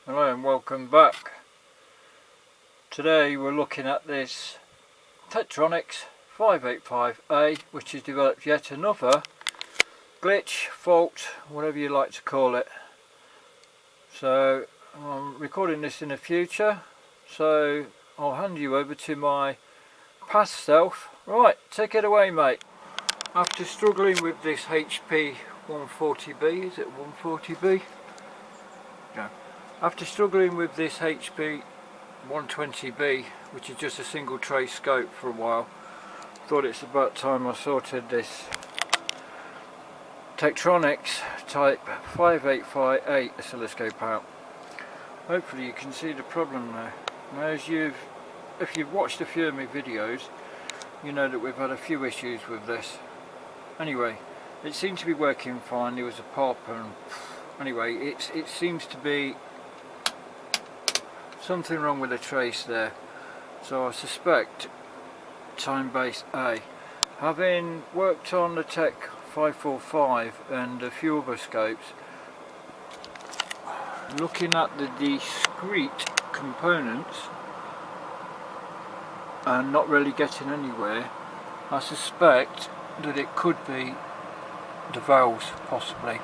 Hello and welcome back. Today we're looking at this Tektronix 585A, which has developed yet another glitch, fault, whatever you like to call it. So I'm recording this in the future, so I'll hand you over to my past self. Right, take it away, mate. After struggling with this HP 140B, is it 140B? No. After struggling with this HP 120B, which is just a single tray scope, for a while, thought it's about time I sorted this Tektronix type 585A oscilloscope out. Hopefully you can see the problem now. Now, if you've watched a few of my videos, you know that we've had a few issues with this. Anyway, it seemed to be working fine. There was a pop, and anyway, it seems to be something wrong with the trace there. So I suspect time-base A. Having worked on the Tech 545 and a few other scopes, looking at the discrete components and not really getting anywhere, I suspect that it could be the valves, possibly.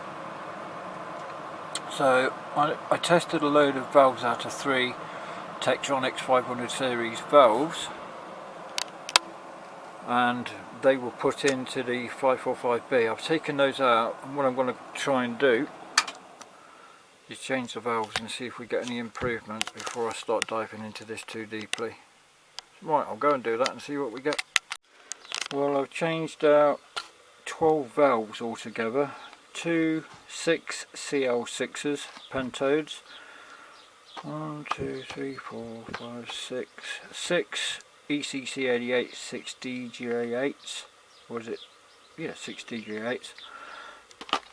So I tested a load of valves out of 3 Tektronix 500 series valves, and they were put into the 545B. I've taken those out, and what I'm going to try and do is change the valves and see if we get any improvement before I start diving into this too deeply. Right, I'll go and do that and see what we get. Well, I've changed out 12 valves altogether, 2 6 CL6s, pentodes, 1, 2, 3, 4, 5, 6, 6 ECC88 6DGA8s, or is it? Yeah, 6DGA8s,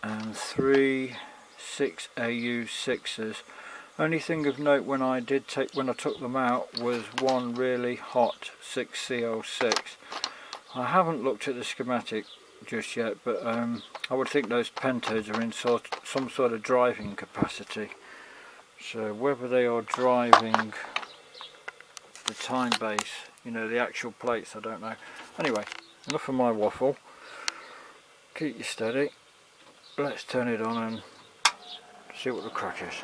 and 3 6 AU6s. Only thing of note when I took them out was one really hot 6CL6. I haven't looked at the schematic just yet, but I would think those pentodes are in some sort of driving capacity. So whether they are driving the time base, you know, the actual plates, I don't know. Anyway, enough of my waffle. Keep you steady. Let's turn it on and see what the crack is.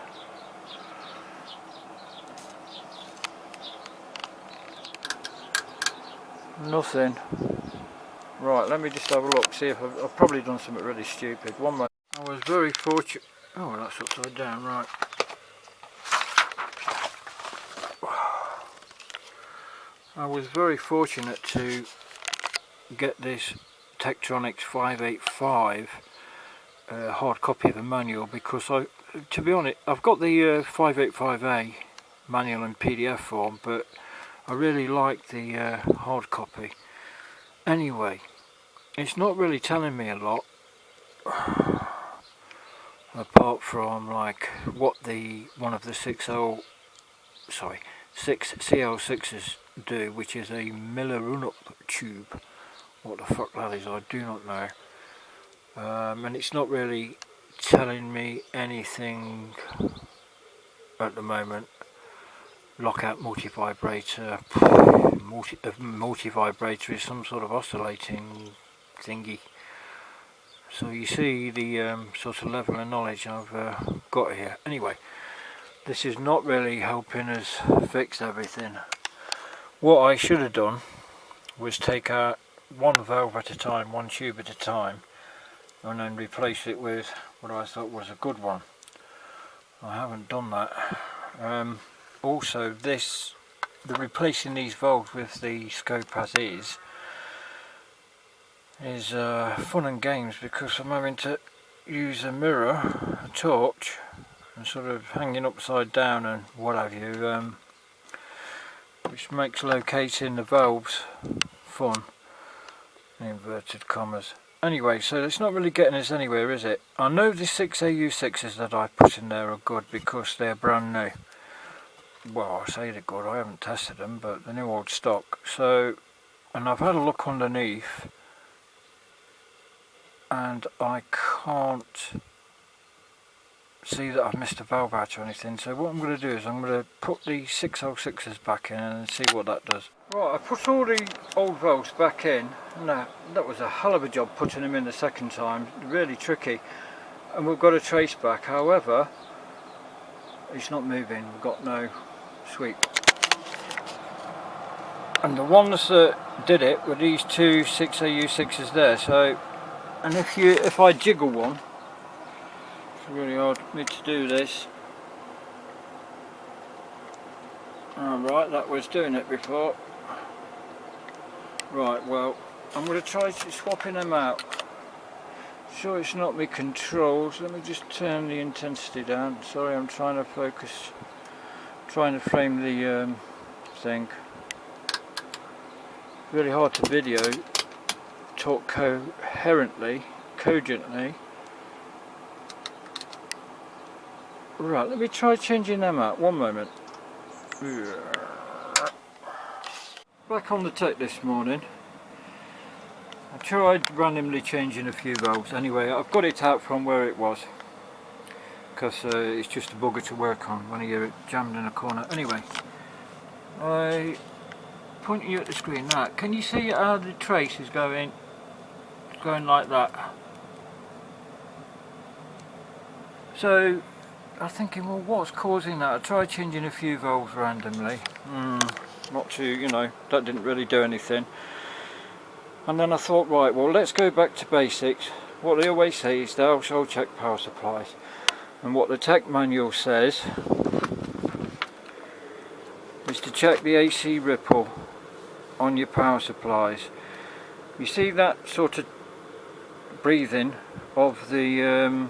Nothing. Right, let me just have a look, see if I've probably done something really stupid. One moment. I was very fortunate. Oh, that's upside down, right. I was very fortunate to get this Tektronix 585 hard copy of the manual, because to be honest, I've got the 585A manual in PDF form, but I really like the hard copy. Anyway, it's not really telling me a lot, apart from like what one of the 6 CL6s do, which is a Miller run-up tube. What the fuck that is, I do not know. And it's not really telling me anything at the moment. Lockout multi-vibrator. Multi-vibrator is some sort of oscillating thingy. So you see the sort of level of knowledge I've got here. Anyway, this is not really helping us fix everything. What I should have done was take out one valve at a time, one tube at a time, and then replace it with what I thought was a good one. I haven't done that. Also, the replacing these valves with the scope as is fun and games, because I'm having to use a mirror, a torch, and sort of hanging upside down and what have you, which makes locating the valves fun, in inverted commas. Anyway, so it's not really getting us anywhere, is it? I know the 6 AU6s that I put in there are good because they're brand new. Well, I say they're good, I haven't tested them, but they're new old stock. So, and I've had a look underneath, and I can't see that I've missed a valve hatch or anything, so what I'm going to do is I'm going to put the 606s back in and see what that does. Right, I put all the old valves back in, and that was a hell of a job putting them in the second time, really tricky, and we've got a trace back. However, it's not moving, we've got no sweep. And the ones that did it were these two 6AU6s there, so, and if I jiggle one, it's really hard for me to do this. Alright, that was doing it before. Right, well, I'm going to try swapping them out. Sure, it's not my controls. Let me just turn the intensity down. Sorry, I'm trying to focus, trying to frame the thing. Really hard to video, talk coherently, cogently. Right, let me try changing them out. One moment. Back on the tech this morning. I tried randomly changing a few valves. Anyway, I've got it out from where it was, because it's just a bugger to work on when you're jammed in a corner. Anyway, I point you at the screen now. Can you see how the trace is going like that? So I'm thinking, well, what's causing that? I tried changing a few valves randomly. Not too, you know, that didn't really do anything. And then I thought, right, well, let's go back to basics. What they always say is thou shalt check power supplies. And what the tech manual says is to check the AC ripple on your power supplies. You see that sort of breathing of the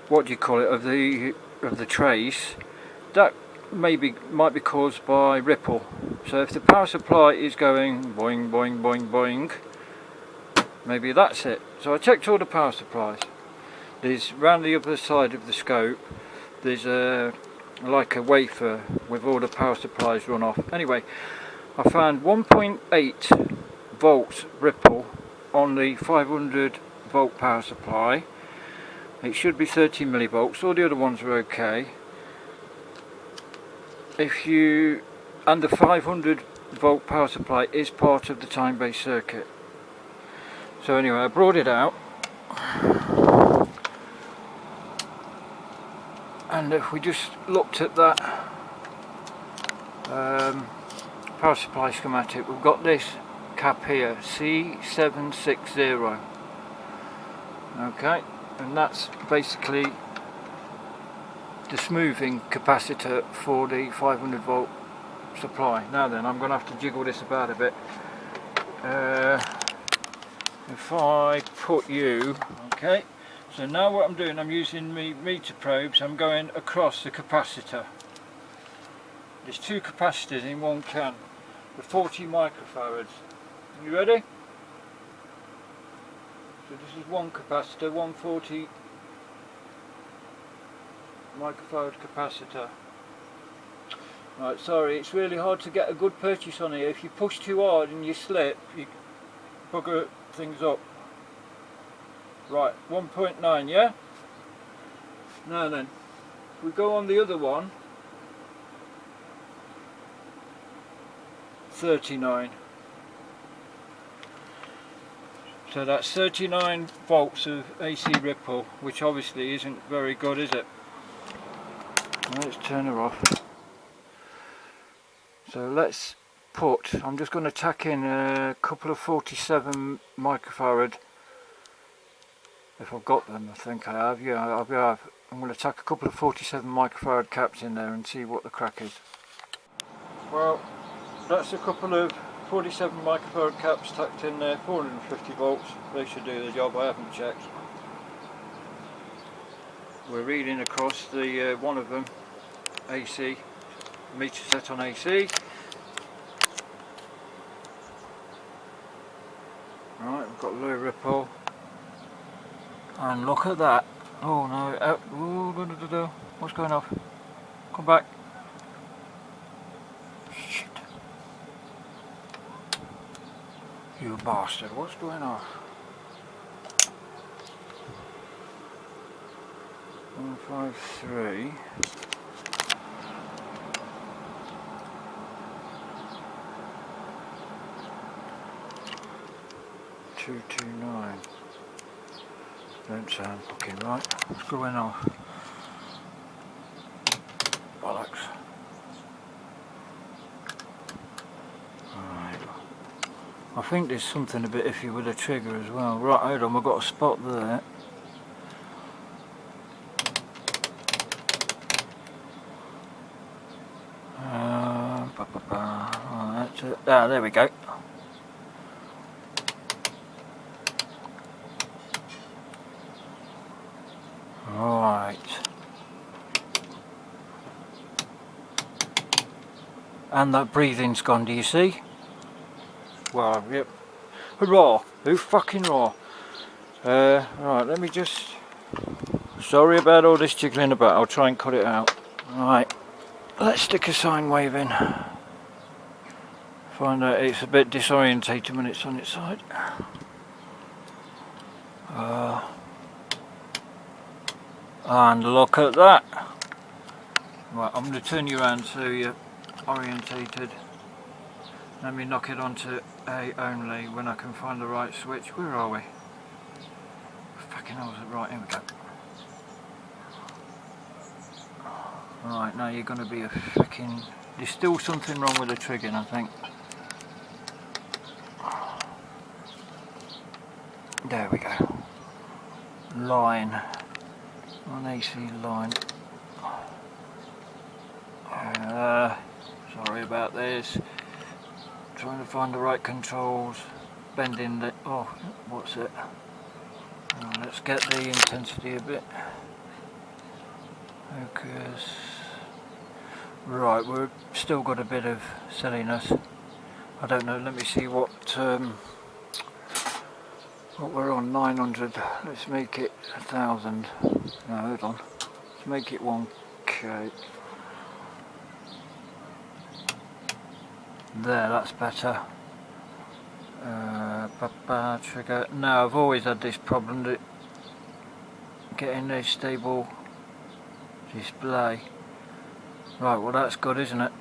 what do you call it, of the trace, that might be caused by ripple. So if the power supply is going boing boing boing boing, maybe that's it. So I checked all the power supplies. There's round the other side of the scope, there's like a wafer with all the power supplies run off. Anyway, I found 1.8 volts ripple on the 500 volt power supply. It should be 30 millivolts. All the other ones are okay. And the 500 volt power supply is part of the time-based circuit. So anyway, I brought it out, and if we just looked at that power supply schematic, we've got this cap here, C760. Okay, and that's basically the smoothing capacitor for the 500 volt supply. Now then, I'm going to have to jiggle this about a bit. If I put you, okay, so now what I'm doing, I'm using my meter probes, I'm going across the capacitor. There's two capacitors in one can, the 40 microfarads. You ready? So this is one capacitor, 140 microfarad capacitor. Right, sorry, it's really hard to get a good purchase on here. If you push too hard and you slip, you bugger things up. Right, 1.9, yeah? Now then, if we go on the other one, 39. So that's 39 volts of AC ripple, which obviously isn't very good, is it? Let's turn her off. So let's put, I'm just going to tack in a couple of 47 microfarad, if I've got them. I think I have, yeah, I have. I'm going to tack a couple of 47 microfarad caps in there and see what the crack is. Well, that's a couple of 47 microfarad caps tacked in there, 450 volts, they should do the job, I haven't checked. We're reading across the one of them, AC, meter set on AC. Right, we've got low ripple, and look at that. Oh no, oh, what's going off? Come back. Shit. You bastard, what's going on? 153. 229. Don't sound fucking right. What's going on? Bollocks. Right. I think there's something a bit iffy with the trigger as well. Right, hold on, we've got a spot there. Oh, that's it. Ah, there we go. Right. And that breathing's gone, do you see? Well, yep. Hurrah! Who fucking raw? Right, let me just... Sorry about all this jiggling about, I'll try and cut it out. Right, let's stick a sine wave in. Find out it's a bit disorientated when it's on its side. And look at that. Right, I'm going to turn you around so you're orientated. Let me knock it onto A only when I can find the right switch. Where are we? Fucking hell, is it right? Here we go. Right, now you're going to be a fucking... There's still something wrong with the triggering, I think. There we go. Line. On AC line. Sorry about this. Trying to find the right controls. Bending the... Oh, what's it? Let's get the intensity a bit. Focus. Right, we've still got a bit of silliness. I don't know, let me see what we're on. 900. Let's make it 1000. No, hold on. Let's make it 1k. There, that's better. Trigger. No, I've always had this problem that getting a stable display. Right, well that's good, isn't it?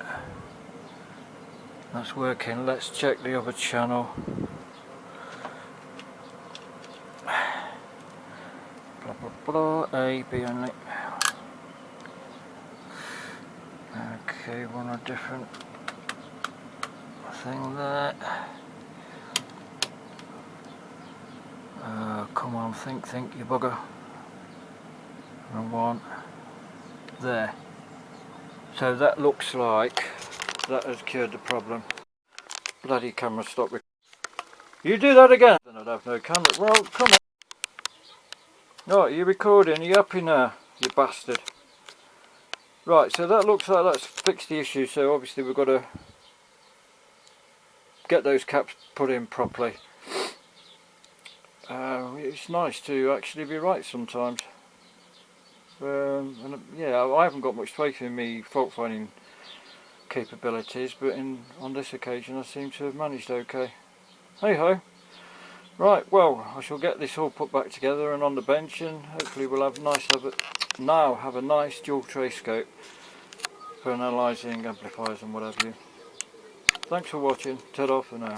That's working. Let's check the other channel. Blah blah blah. A, B only. Okay, one a different thing there. Come on, think, you bugger. And one. There. So that looks like that has cured the problem. Bloody camera, stop. You do that again. Then I'd have no camera. Well, come on. Right, you're recording. Are you happy now, you bastard? Right, so that looks like that's fixed the issue. So obviously we've got to get those caps put in properly. It's nice to actually be right sometimes. And yeah, I haven't got much faith in me fault finding capabilities, but on this occasion I seem to have managed okay. Hey ho. Right, well, I shall get this all put back together and on the bench, and hopefully we'll have a nice dual tray scope for analysing amplifiers and what have you. Thanks for watching. Ta-da for now.